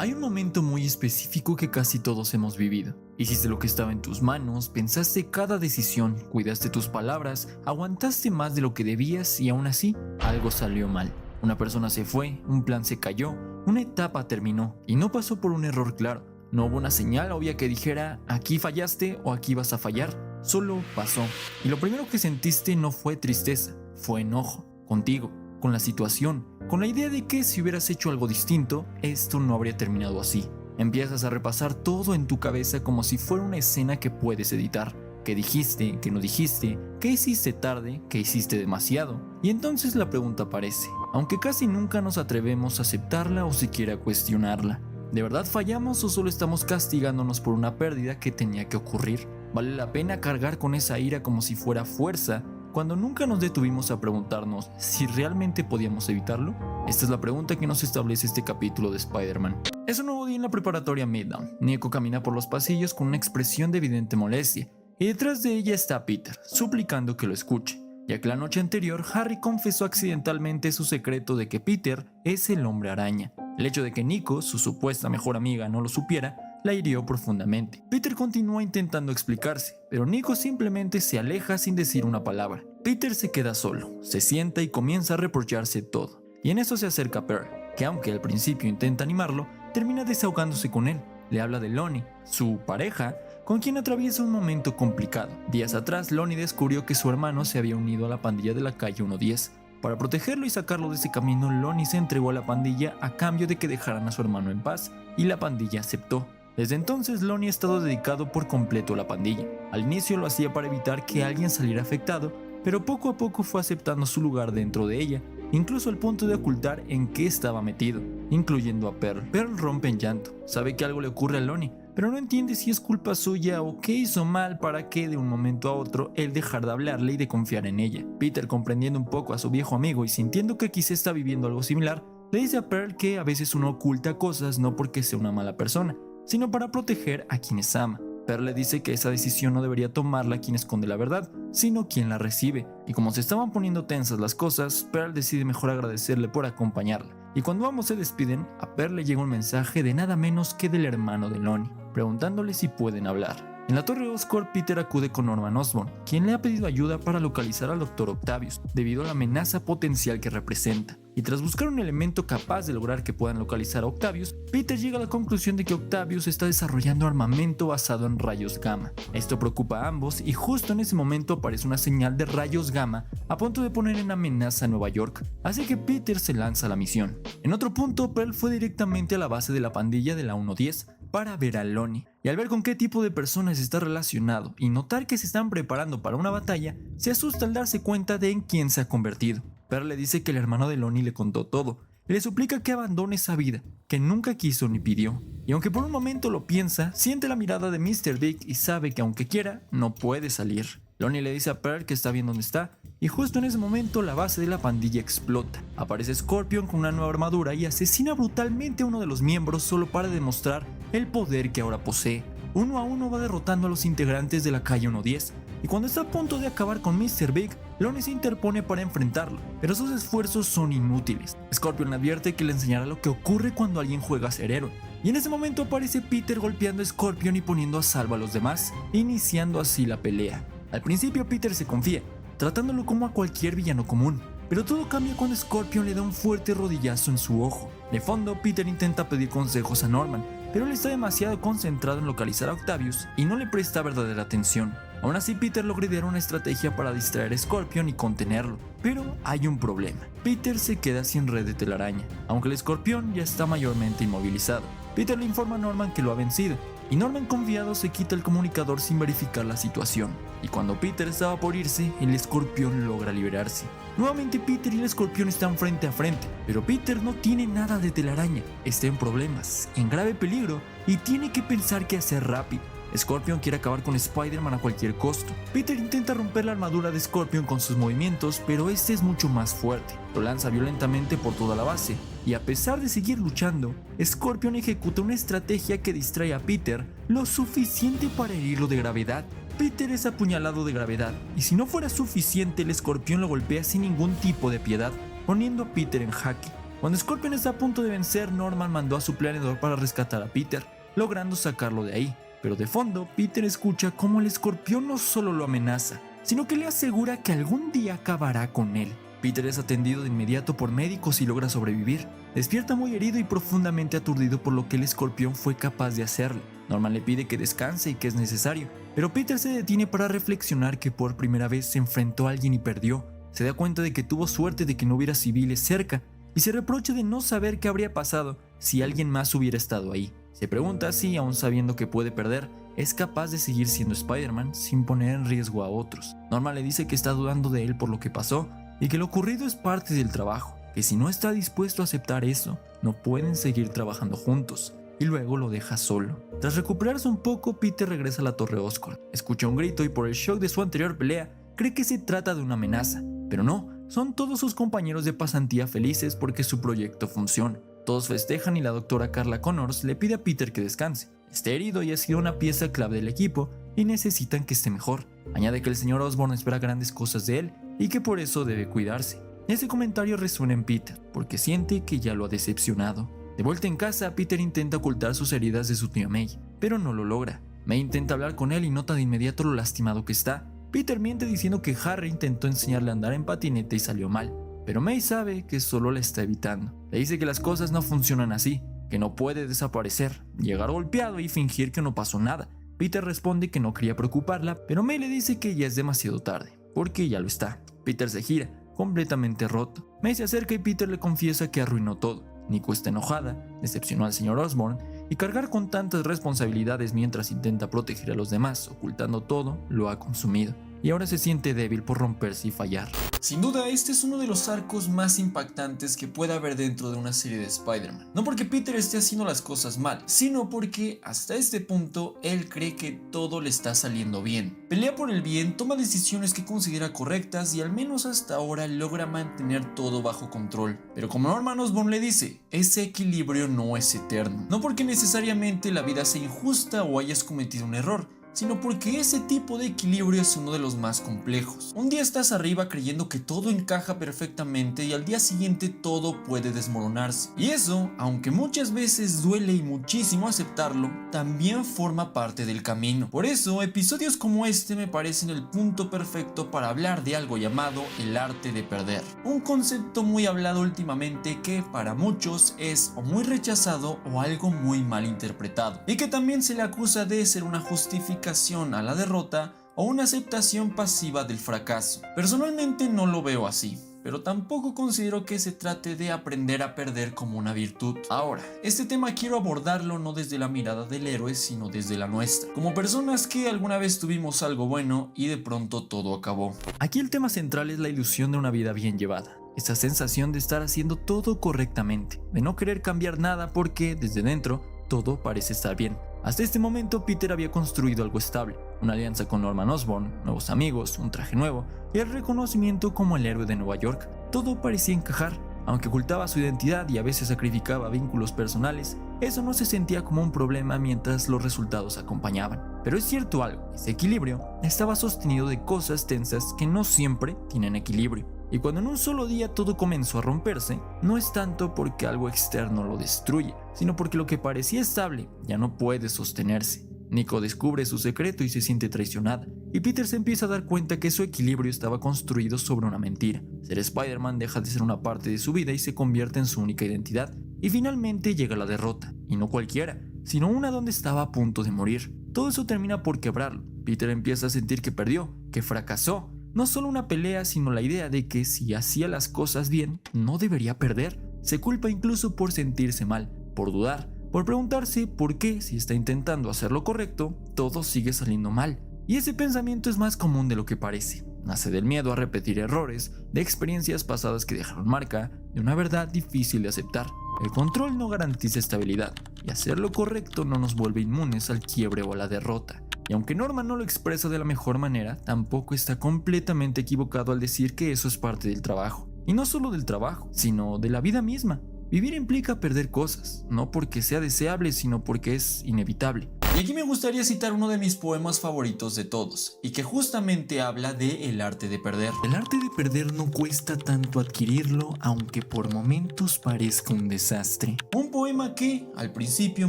Hay un momento muy específico que casi todos hemos vivido. Hiciste lo que estaba en tus manos, pensaste cada decisión, cuidaste tus palabras, aguantaste más de lo que debías y aún así, algo salió mal. Una persona se fue, un plan se cayó, una etapa terminó y no pasó por un error claro. No hubo una señal obvia que dijera aquí fallaste o aquí vas a fallar, solo pasó. Y lo primero que sentiste no fue tristeza, fue enojo, contigo, con la situación, con la idea de que si hubieras hecho algo distinto, esto no habría terminado así. Empiezas a repasar todo en tu cabeza como si fuera una escena que puedes editar. ¿Qué dijiste? ¿Qué no dijiste? ¿Qué hiciste tarde? ¿Qué hiciste demasiado? Y entonces la pregunta aparece, aunque casi nunca nos atrevemos a aceptarla o siquiera a cuestionarla. ¿De verdad fallamos o solo estamos castigándonos por una pérdida que tenía que ocurrir? ¿Vale la pena cargar con esa ira como si fuera fuerza, cuando nunca nos detuvimos a preguntarnos si realmente podíamos evitarlo? Esta es la pregunta que nos establece este capítulo de Spider-Man. Es un nuevo día en la preparatoria Midtown. Nico camina por los pasillos con una expresión de evidente molestia, y detrás de ella está Peter, suplicando que lo escuche, ya que la noche anterior Harry confesó accidentalmente su secreto de que Peter es el hombre araña. El hecho de que Nico, su supuesta mejor amiga, no lo supiera, la hirió profundamente. Peter continúa intentando explicarse, pero Nico simplemente se aleja sin decir una palabra. Peter se queda solo, se sienta y comienza a reprocharse todo. Y en eso se acerca Pearl, que aunque al principio intenta animarlo, termina desahogándose con él. Le habla de Lonnie, su pareja, con quien atraviesa un momento complicado. Días atrás, Lonnie descubrió que su hermano se había unido a la pandilla de la calle 110. Para protegerlo y sacarlo de ese camino, Lonnie se entregó a la pandilla a cambio de que dejaran a su hermano en paz, y la pandilla aceptó. Desde entonces, Lonnie ha estado dedicado por completo a la pandilla. Al inicio lo hacía para evitar que alguien saliera afectado, pero poco a poco fue aceptando su lugar dentro de ella, incluso al punto de ocultar en qué estaba metido, incluyendo a Pearl. Pearl rompe en llanto, sabe que algo le ocurre a Lonnie, pero no entiende si es culpa suya o qué hizo mal para que de un momento a otro él dejar de hablarle y de confiar en ella. Peter, comprendiendo un poco a su viejo amigo y sintiendo que quizá está viviendo algo similar, le dice a Pearl que a veces uno oculta cosas no porque sea una mala persona, sino para proteger a quienes ama. Pearl le dice que esa decisión no debería tomarla quien esconde la verdad, sino quien la recibe. Y como se estaban poniendo tensas las cosas, Pearl decide mejor agradecerle por acompañarla. Y cuando ambos se despiden, a Pearl le llega un mensaje de nada menos que del hermano de Lonnie, preguntándole si pueden hablar. En la Torre Oscorp, Peter acude con Norman Osborn, quien le ha pedido ayuda para localizar al Dr. Octavius, debido a la amenaza potencial que representa. Y tras buscar un elemento capaz de lograr que puedan localizar a Octavius, Peter llega a la conclusión de que Octavius está desarrollando armamento basado en rayos gamma. Esto preocupa a ambos y justo en ese momento aparece una señal de rayos gamma a punto de poner en amenaza a Nueva York, así que Peter se lanza a la misión. En otro punto, Pearl fue directamente a la base de la pandilla de la 110 para ver a Lonnie, y al ver con qué tipo de personas está relacionado y notar que se están preparando para una batalla, se asusta al darse cuenta de en quién se ha convertido. Pearl le dice que el hermano de Lonnie le contó todo, y le suplica que abandone esa vida, que nunca quiso ni pidió. Y aunque por un momento lo piensa, siente la mirada de Mr. Big y sabe que aunque quiera, no puede salir. Lonnie le dice a Pearl que está bien donde está, y justo en ese momento la base de la pandilla explota. Aparece Scorpion con una nueva armadura y asesina brutalmente a uno de los miembros solo para demostrar el poder que ahora posee. Uno a uno va derrotando a los integrantes de la calle 110, y cuando está a punto de acabar con Mr. Big, Lonnie se interpone para enfrentarlo, pero sus esfuerzos son inútiles. Scorpion advierte que le enseñará lo que ocurre cuando alguien juega a ser héroe, y en ese momento aparece Peter golpeando a Scorpion y poniendo a salvo a los demás, iniciando así la pelea. Al principio Peter se confía, tratándolo como a cualquier villano común, pero todo cambia cuando Scorpion le da un fuerte rodillazo en su ojo. De fondo, Peter intenta pedir consejos a Norman, pero él está demasiado concentrado en localizar a Octavius y no le presta verdadera atención. Aún así, Peter logra idear una estrategia para distraer a Scorpion y contenerlo, pero hay un problema. Peter se queda sin red de telaraña, aunque el escorpión ya está mayormente inmovilizado. Peter le informa a Norman que lo ha vencido, y Norman confiado se quita el comunicador sin verificar la situación. Y cuando Peter estaba por irse, el escorpión logra liberarse. Nuevamente Peter y el escorpión están frente a frente, pero Peter no tiene nada de telaraña, está en problemas, en grave peligro y tiene que pensar qué hacer rápido. Scorpion quiere acabar con Spider-Man a cualquier costo. Peter intenta romper la armadura de Scorpion con sus movimientos, pero este es mucho más fuerte. Lo lanza violentamente por toda la base, y a pesar de seguir luchando, Scorpion ejecuta una estrategia que distrae a Peter lo suficiente para herirlo de gravedad. Peter es apuñalado de gravedad, y si no fuera suficiente, el escorpión lo golpea sin ningún tipo de piedad, poniendo a Peter en jaque. Cuando Scorpion está a punto de vencer, Norman mandó a su planeador para rescatar a Peter, logrando sacarlo de ahí. Pero de fondo, Peter escucha cómo el escorpión no solo lo amenaza, sino que le asegura que algún día acabará con él. Peter es atendido de inmediato por médicos y logra sobrevivir. Despierta muy herido y profundamente aturdido por lo que el escorpión fue capaz de hacerle. Norman le pide que descanse y que es necesario, pero Peter se detiene para reflexionar que por primera vez se enfrentó a alguien y perdió. Se da cuenta de que tuvo suerte de que no hubiera civiles cerca y se reprocha de no saber qué habría pasado si alguien más hubiera estado ahí. Se pregunta si, aun sabiendo que puede perder, es capaz de seguir siendo Spider-Man sin poner en riesgo a otros. Norman le dice que está dudando de él por lo que pasó y que lo ocurrido es parte del trabajo, que si no está dispuesto a aceptar eso, no pueden seguir trabajando juntos, y luego lo deja solo. Tras recuperarse un poco, Peter regresa a la Torre Oscorp. Escucha un grito y por el shock de su anterior pelea, cree que se trata de una amenaza, pero no, son todos sus compañeros de pasantía felices porque su proyecto funciona. Todos festejan y la doctora Carla Connors le pide a Peter que descanse. Está herido y ha sido una pieza clave del equipo y necesitan que esté mejor. Añade que el señor Osborn espera grandes cosas de él y que por eso debe cuidarse. Ese comentario resuena en Peter porque siente que ya lo ha decepcionado. De vuelta en casa, Peter intenta ocultar sus heridas de su tía May, pero no lo logra. May intenta hablar con él y nota de inmediato lo lastimado que está. Peter miente diciendo que Harry intentó enseñarle a andar en patineta y salió mal, pero May sabe que solo la está evitando. Le dice que las cosas no funcionan así, que no puede desaparecer, llegar golpeado y fingir que no pasó nada. Peter responde que no quería preocuparla, pero May le dice que ya es demasiado tarde, porque ya lo está. Peter se gira, completamente roto. May se acerca y Peter le confiesa que arruinó todo. Nico está enojada, decepcionó al señor Osborn, y cargar con tantas responsabilidades mientras intenta proteger a los demás, ocultando todo, lo ha consumido. Y ahora se siente débil por romperse y fallar. Sin duda, este es uno de los arcos más impactantes que pueda haber dentro de una serie de Spider-Man. No porque Peter esté haciendo las cosas mal, sino porque hasta este punto él cree que todo le está saliendo bien. Pelea por el bien, toma decisiones que considera correctas y al menos hasta ahora logra mantener todo bajo control. Pero como Norman Osborn le dice, ese equilibrio no es eterno. No porque necesariamente la vida sea injusta o hayas cometido un error, sino porque ese tipo de equilibrio es uno de los más complejos. Un día estás arriba creyendo que todo encaja perfectamente y al día siguiente todo puede desmoronarse. Y eso, aunque muchas veces duele y muchísimo aceptarlo, también forma parte del camino. Por eso, episodios como este me parecen el punto perfecto para hablar de algo llamado el arte de perder. Un concepto muy hablado últimamente que para muchos es o muy rechazado o algo muy mal interpretado, y que también se le acusa de ser una justificación a la derrota o una aceptación pasiva del fracaso. Personalmente no lo veo así, pero tampoco considero que se trate de aprender a perder como una virtud. Ahora, este tema quiero abordarlo no desde la mirada del héroe, sino desde la nuestra, como personas que alguna vez tuvimos algo bueno y de pronto todo acabó. Aquí el tema central es la ilusión de una vida bien llevada. Esa sensación de estar haciendo todo correctamente, de no querer cambiar nada porque desde dentro todo parece estar bien. Hasta este momento Peter había construido algo estable, una alianza con Norman Osborn, nuevos amigos, un traje nuevo y el reconocimiento como el héroe de Nueva York. Todo parecía encajar, aunque ocultaba su identidad y a veces sacrificaba vínculos personales, eso no se sentía como un problema mientras los resultados acompañaban. Pero es cierto algo, ese equilibrio estaba sostenido de cosas tensas que no siempre tienen equilibrio. Y cuando en un solo día todo comenzó a romperse, no es tanto porque algo externo lo destruye, sino porque lo que parecía estable ya no puede sostenerse. Nico descubre su secreto y se siente traicionada, y Peter se empieza a dar cuenta que su equilibrio estaba construido sobre una mentira. Ser Spider-Man deja de ser una parte de su vida y se convierte en su única identidad, y finalmente llega la derrota, y no cualquiera, sino una donde estaba a punto de morir. Todo eso termina por quebrarlo. Peter empieza a sentir que perdió, que fracasó. No solo una pelea, sino la idea de que si hacía las cosas bien, no debería perder. Se culpa incluso por sentirse mal, por dudar, por preguntarse por qué, si está intentando hacer lo correcto, todo sigue saliendo mal. Y ese pensamiento es más común de lo que parece. Nace del miedo a repetir errores, de experiencias pasadas que dejaron marca, de una verdad difícil de aceptar. El control no garantiza estabilidad, y hacer lo correcto no nos vuelve inmunes al quiebre o a la derrota. Y aunque Norman no lo expresa de la mejor manera, tampoco está completamente equivocado al decir que eso es parte del trabajo. Y no solo del trabajo, sino de la vida misma. Vivir implica perder cosas, no porque sea deseable, sino porque es inevitable. Y aquí me gustaría citar uno de mis poemas favoritos de todos, y que justamente habla de el arte de perder. El arte de perder no cuesta tanto adquirirlo, aunque por momentos parezca un desastre. Un poema que, al principio,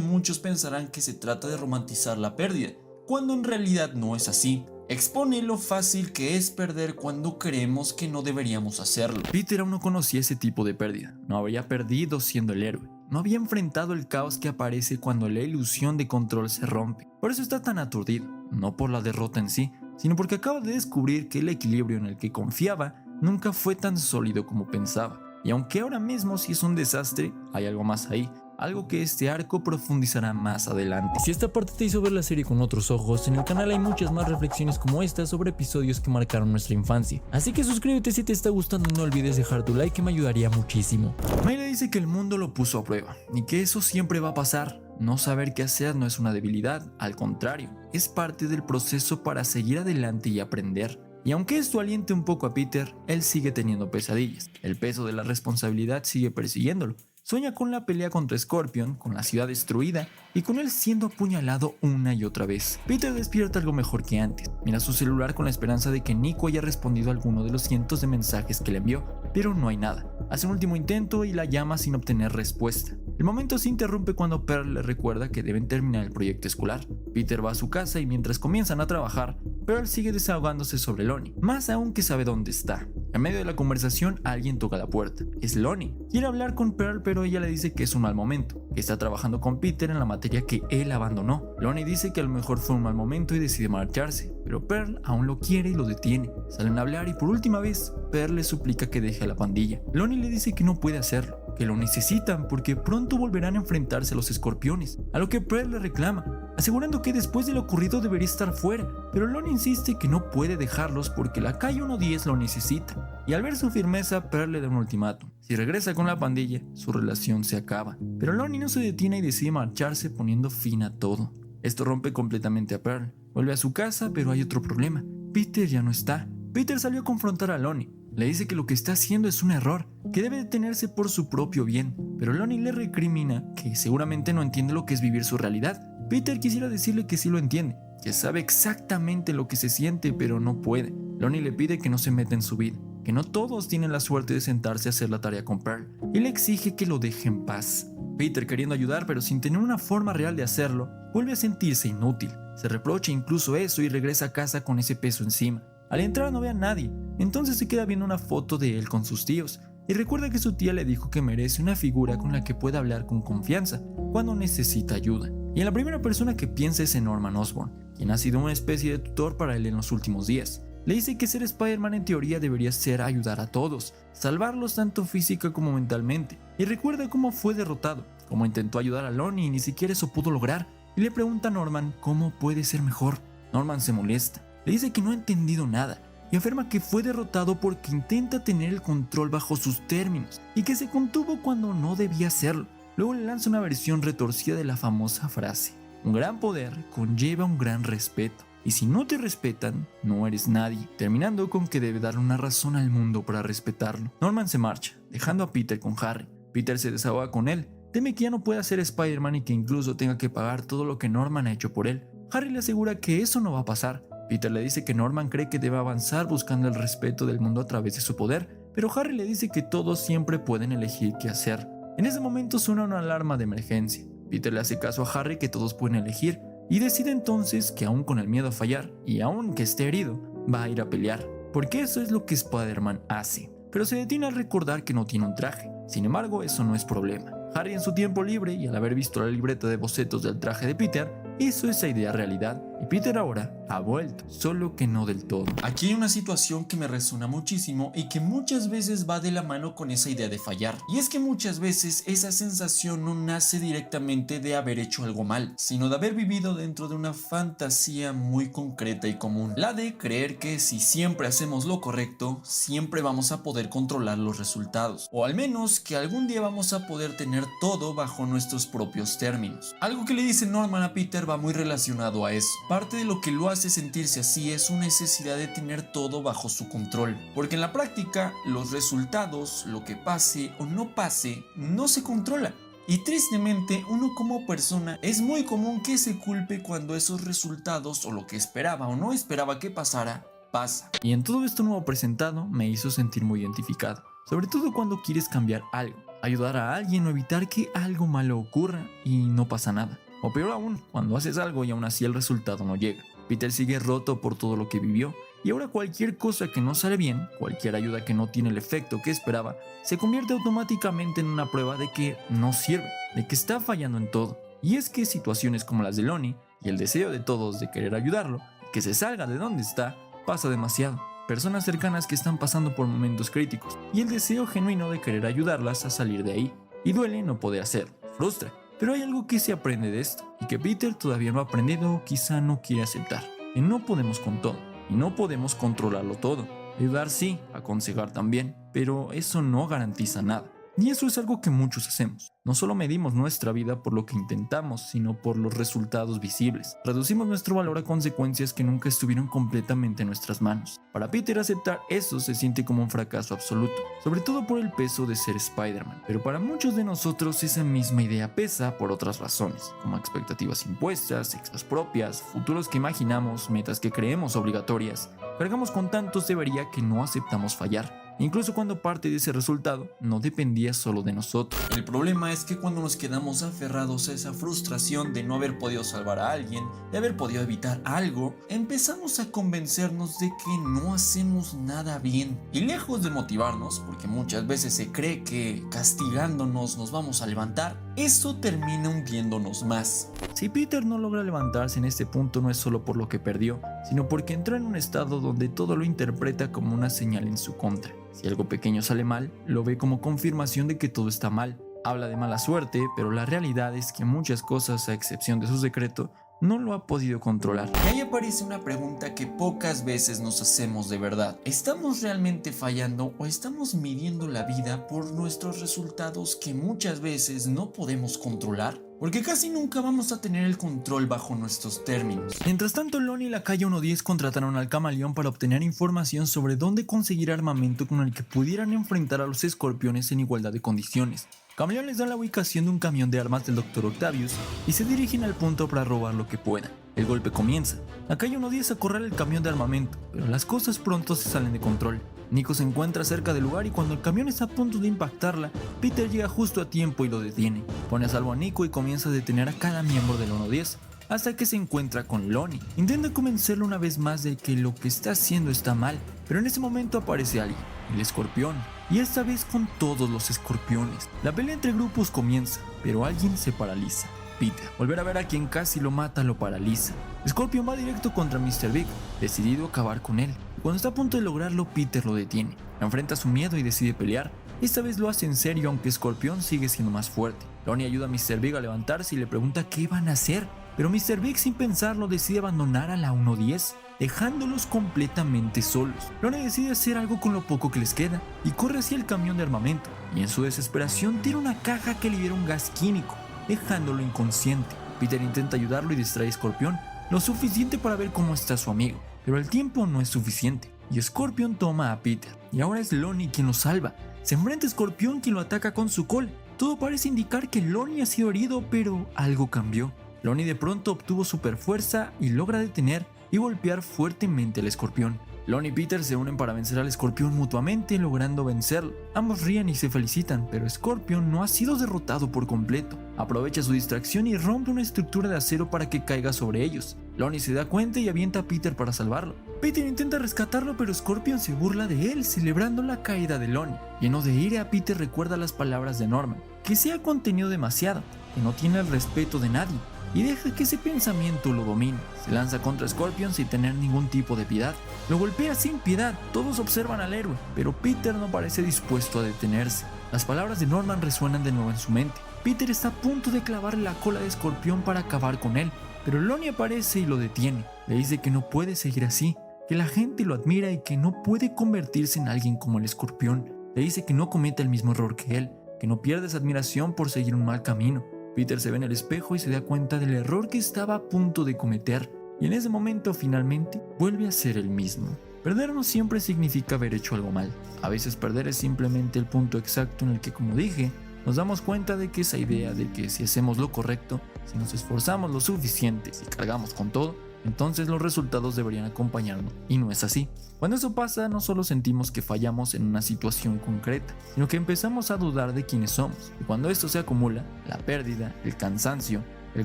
muchos pensarán que se trata de romantizar la pérdida, cuando en realidad no es así. Expone lo fácil que es perder cuando creemos que no deberíamos hacerlo. Peter aún no conocía ese tipo de pérdida, no habría perdido siendo el héroe. No había enfrentado el caos que aparece cuando la ilusión de control se rompe. Por eso está tan aturdido, no por la derrota en sí, sino porque acaba de descubrir que el equilibrio en el que confiaba nunca fue tan sólido como pensaba. Y aunque ahora mismo sí es un desastre, hay algo más ahí. Algo que este arco profundizará más adelante. Si esta parte te hizo ver la serie con otros ojos, en el canal hay muchas más reflexiones como esta sobre episodios que marcaron nuestra infancia. Así que suscríbete si te está gustando y no olvides dejar tu like, que me ayudaría muchísimo. Mayra dice que el mundo lo puso a prueba y que eso siempre va a pasar. No saber qué hacer no es una debilidad, al contrario, es parte del proceso para seguir adelante y aprender. Y aunque esto aliente un poco a Peter, él sigue teniendo pesadillas. El peso de la responsabilidad sigue persiguiéndolo. Sueña con la pelea contra Scorpion, con la ciudad destruida y con él siendo apuñalado una y otra vez. Peter despierta algo mejor que antes. Mira su celular con la esperanza de que Nico haya respondido a alguno de los cientos de mensajes que le envió, pero no hay nada. Hace un último intento y la llama sin obtener respuesta. El momento se interrumpe cuando Pearl le recuerda que deben terminar el proyecto escolar. Peter va a su casa y mientras comienzan a trabajar, Pearl sigue desahogándose sobre Lonnie, más aún que sabe dónde está. En medio de la conversación, alguien toca la puerta. Es Lonnie. Quiere hablar con Pearl, pero ella le dice que es un mal momento, que está trabajando con Peter en la materia que él abandonó. Lonnie dice que a lo mejor fue un mal momento y decide marcharse, pero Pearl aún lo quiere y lo detiene. Salen a hablar y por última vez, Pearl le suplica que deje a la pandilla. Lonnie le dice que no puede hacerlo, que lo necesitan porque pronto volverán a enfrentarse a los escorpiones, a lo que Pearl le reclama, asegurando que después de lo ocurrido debería estar fuera, pero Lonnie insiste que no puede dejarlos porque la calle 110 lo necesita, y al ver su firmeza, Pearl le da un ultimátum. Si regresa con la pandilla, su relación se acaba, pero Lonnie no se detiene y decide marcharse poniendo fin a todo. Esto rompe completamente a Pearl. Vuelve a su casa, pero hay otro problema. Peter ya no está. Peter salió a confrontar a Lonnie. Le dice que lo que está haciendo es un error, que debe detenerse por su propio bien, pero Lonnie le recrimina que seguramente no entiende lo que es vivir su realidad. Peter quisiera decirle que sí lo entiende, que sabe exactamente lo que se siente, pero no puede. Lonnie le pide que no se meta en su vida, que no todos tienen la suerte de sentarse a hacer la tarea con Pearl, y le exige que lo deje en paz. Peter, queriendo ayudar pero sin tener una forma real de hacerlo, vuelve a sentirse inútil. Se reprocha incluso eso y regresa a casa con ese peso encima. Al entrar no ve a nadie, entonces se queda viendo una foto de él con sus tíos y recuerda que su tía le dijo que merece una figura con la que pueda hablar con confianza cuando necesita ayuda. Y en la primera persona que piensa es en Norman Osborn, quien ha sido una especie de tutor para él en los últimos días. Le dice que ser Spider-Man en teoría debería ser ayudar a todos, salvarlos tanto física como mentalmente, y recuerda cómo fue derrotado, cómo intentó ayudar a Lonnie y ni siquiera eso pudo lograr, y le pregunta a Norman cómo puede ser mejor. Norman se molesta. Le dice que no ha entendido nada y afirma que fue derrotado porque intenta tener el control bajo sus términos y que se contuvo cuando no debía hacerlo. Luego le lanza una versión retorcida de la famosa frase: un gran poder conlleva un gran respeto y si no te respetan, no eres nadie, terminando con que debe darle una razón al mundo para respetarlo. Norman se marcha, dejando a Peter con Harry. Peter se desahoga con él, teme que ya no pueda ser Spider-Man y que incluso tenga que pagar todo lo que Norman ha hecho por él. Harry le asegura que eso no va a pasar. Peter le dice que Norman cree que debe avanzar buscando el respeto del mundo a través de su poder, pero Harry le dice que todos siempre pueden elegir qué hacer. En ese momento suena una alarma de emergencia. Peter le hace caso a Harry que todos pueden elegir y decide entonces que aún con el miedo a fallar y aún que esté herido, va a ir a pelear, porque eso es lo que Spider-Man hace. Pero se detiene al recordar que no tiene un traje. Sin embargo, eso no es problema. Harry en su tiempo libre y al haber visto la libreta de bocetos del traje de Peter, hizo esa idea realidad y Peter ahora ha vuelto, solo que no del todo. Aquí hay una situación que me resuena muchísimo y que muchas veces va de la mano con esa idea de fallar, y es que muchas veces esa sensación no nace directamente de haber hecho algo mal, sino de haber vivido dentro de una fantasía muy concreta y común, la de creer que si siempre hacemos lo correcto, siempre vamos a poder controlar los resultados, o al menos que algún día vamos a poder tener todo bajo nuestros propios términos. Algo que le dice Norman a Peter va muy relacionado a eso. Parte de lo que lo hace sentirse así es su necesidad de tener todo bajo su control, porque en la práctica los resultados, lo que pase o no pase, no se controla. Y tristemente, uno como persona es muy común que se culpe cuando esos resultados o lo que esperaba o no esperaba que pasara, pasa. Y en todo esto nuevo presentado me hizo sentir muy identificado, sobre todo cuando quieres cambiar algo, ayudar a alguien o evitar que algo malo ocurra y no pasa nada. O peor aún, cuando haces algo y aún así el resultado no llega. Peter sigue roto por todo lo que vivió y ahora cualquier cosa que no sale bien, cualquier ayuda que no tiene el efecto que esperaba, se convierte automáticamente en una prueba de que no sirve, de que está fallando en todo. Y es que situaciones como las de Lonnie y el deseo de todos de querer ayudarlo, que se salga de donde está, pasa demasiado. Personas cercanas que están pasando por momentos críticos y el deseo genuino de querer ayudarlas a salir de ahí. Y duele no poder hacerlo, frustra. Pero hay algo que se aprende de esto y que Peter todavía no ha aprendido o quizá no quiere aceptar. Que no podemos con todo y no podemos controlarlo todo. Ayudar sí, aconsejar también, pero eso no garantiza nada. Y eso es algo que muchos hacemos. No solo medimos nuestra vida por lo que intentamos, sino por los resultados visibles. Reducimos nuestro valor a consecuencias que nunca estuvieron completamente en nuestras manos. Para Peter aceptar eso se siente como un fracaso absoluto, sobre todo por el peso de ser Spider-Man. Pero para muchos de nosotros esa misma idea pesa por otras razones, como expectativas impuestas, extras propias, futuros que imaginamos, metas que creemos obligatorias. Cargamos con tantos debería que no aceptamos fallar. Incluso cuando parte de ese resultado no dependía solo de nosotros. El problema es que cuando nos quedamos aferrados a esa frustración de no haber podido salvar a alguien, de haber podido evitar algo, empezamos a convencernos de que no hacemos nada bien. Y lejos de motivarnos, porque muchas veces se cree que castigándonos nos vamos a levantar, eso termina hundiéndonos más. Si Peter no logra levantarse en este punto no es solo por lo que perdió, sino porque entró en un estado donde todo lo interpreta como una señal en su contra. Si algo pequeño sale mal, lo ve como confirmación de que todo está mal. Habla de mala suerte, pero la realidad es que muchas cosas, a excepción de su secreto, no lo ha podido controlar. Y ahí aparece una pregunta que pocas veces nos hacemos de verdad. ¿Estamos realmente fallando o estamos midiendo la vida por nuestros resultados que muchas veces no podemos controlar? Porque casi nunca vamos a tener el control bajo nuestros términos. Mientras tanto, Lonnie y la calle 110 contrataron al Camaleón para obtener información sobre dónde conseguir armamento con el que pudieran enfrentar a los escorpiones en igualdad de condiciones. Camaleón les da la ubicación de un camión de armas del Dr. Octavius y se dirigen al punto para robar lo que puedan. El golpe comienza. La calle 110 acorrala el camión de armamento, pero las cosas pronto se salen de control. Nico se encuentra cerca del lugar y cuando el camión está a punto de impactarla, Peter llega justo a tiempo y lo detiene. Pone a salvo a Nico y comienza a detener a cada miembro del 110, hasta que se encuentra con Lonnie. Intenta convencerlo una vez más de que lo que está haciendo está mal, pero en ese momento aparece alguien, el escorpión, y esta vez con todos los escorpiones. La pelea entre grupos comienza, pero alguien se paraliza. Peter. Volver a ver a quien casi lo mata lo paraliza. Scorpion va directo contra Mr. Big, decidido a acabar con él. Cuando está a punto de lograrlo, Peter lo detiene. Enfrenta su miedo y decide pelear. Esta vez lo hace en serio, aunque Scorpion sigue siendo más fuerte. Lonnie ayuda a Mr. Big a levantarse y le pregunta qué van a hacer. Pero Mr. Big, sin pensarlo, decide abandonar a la 110, dejándolos completamente solos. Lonnie decide hacer algo con lo poco que les queda y corre hacia el camión de armamento. Y en su desesperación tira una caja que libera un gas químico, dejándolo inconsciente. Peter intenta ayudarlo y distrae a Scorpion lo suficiente para ver cómo está su amigo, pero el tiempo no es suficiente y Scorpion toma a Peter y ahora es Lonnie quien lo salva. Se enfrenta a Scorpion quien lo ataca con su col. Todo parece indicar que Lonnie ha sido herido, pero algo cambió. Lonnie de pronto obtuvo super fuerza y logra detener y golpear fuertemente al escorpión. Lonnie y Peter se unen para vencer al escorpión mutuamente, logrando vencerlo. Ambos ríen y se felicitan, pero Scorpion no ha sido derrotado por completo. Aprovecha su distracción y rompe una estructura de acero para que caiga sobre ellos. Lonnie se da cuenta y avienta a Peter para salvarlo. Peter intenta rescatarlo, pero Scorpion se burla de él, celebrando la caída de Lonnie. Lleno de ira, Peter recuerda las palabras de Norman, que se ha contenido demasiado, que no tiene el respeto de nadie, y deja que ese pensamiento lo domine. Se lanza contra Scorpion sin tener ningún tipo de piedad. Lo golpea sin piedad, todos observan al héroe, pero Peter no parece dispuesto a detenerse. Las palabras de Norman resuenan de nuevo en su mente. Peter está a punto de clavarle la cola de Escorpión para acabar con él, pero Lonnie aparece y lo detiene. Le dice que no puede seguir así, que la gente lo admira y que no puede convertirse en alguien como el Escorpión. Le dice que no cometa el mismo error que él, que no pierda esa admiración por seguir un mal camino. Peter se ve en el espejo y se da cuenta del error que estaba a punto de cometer, y en ese momento finalmente vuelve a ser el mismo. Perder no siempre significa haber hecho algo mal. A veces perder es simplemente el punto exacto en el que, como dije, nos damos cuenta de que esa idea de que si hacemos lo correcto, si nos esforzamos lo suficiente, si cargamos con todo, entonces los resultados deberían acompañarnos, y no es así. Cuando eso pasa, no solo sentimos que fallamos en una situación concreta, sino que empezamos a dudar de quiénes somos, y cuando esto se acumula, la pérdida, el cansancio, el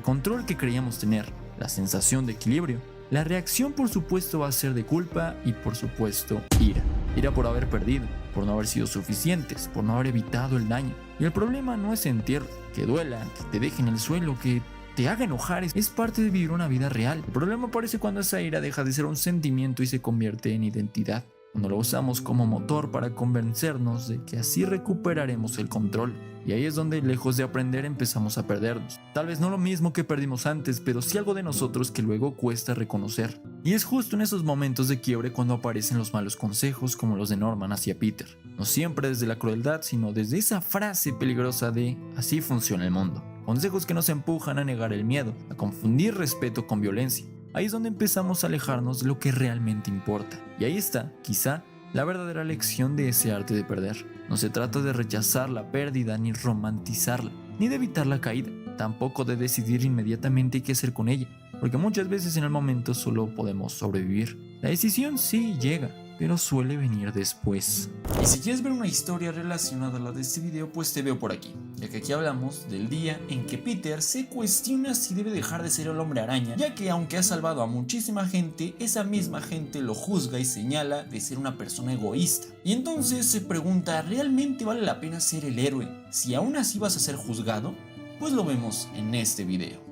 control que creíamos tener, la sensación de equilibrio, la reacción por supuesto va a ser de culpa y por supuesto ira. Ira por haber perdido, por no haber sido suficientes, por no haber evitado el daño. Y el problema no es sentirlo, que duela, que te deje en el suelo, que te haga enojar, es parte de vivir una vida real. El problema aparece cuando esa ira deja de ser un sentimiento y se convierte en identidad, cuando lo usamos como motor para convencernos de que así recuperaremos el control. Y ahí es donde, lejos de aprender, empezamos a perdernos. Tal vez no lo mismo que perdimos antes, pero sí algo de nosotros que luego cuesta reconocer. Y es justo en esos momentos de quiebre cuando aparecen los malos consejos como los de Norman hacia Peter. No siempre desde la crueldad, sino desde esa frase peligrosa de "así funciona el mundo". Consejos que nos empujan a negar el miedo, a confundir respeto con violencia. Ahí es donde empezamos a alejarnos de lo que realmente importa. Y ahí está, quizá, la verdadera lección de ese arte de perder. No se trata de rechazar la pérdida ni romantizarla, ni de evitar la caída, tampoco de decidir inmediatamente qué hacer con ella, porque muchas veces en el momento solo podemos sobrevivir. La decisión sí llega, pero suele venir después. Y si quieres ver una historia relacionada a la de este video, pues te veo por aquí, ya que aquí hablamos del día en que Peter se cuestiona si debe dejar de ser el hombre araña, ya que aunque ha salvado a muchísima gente, esa misma gente lo juzga y señala de ser una persona egoísta. Y entonces se pregunta, ¿realmente vale la pena ser el héroe si aún así vas a ser juzgado? Pues lo vemos en este video.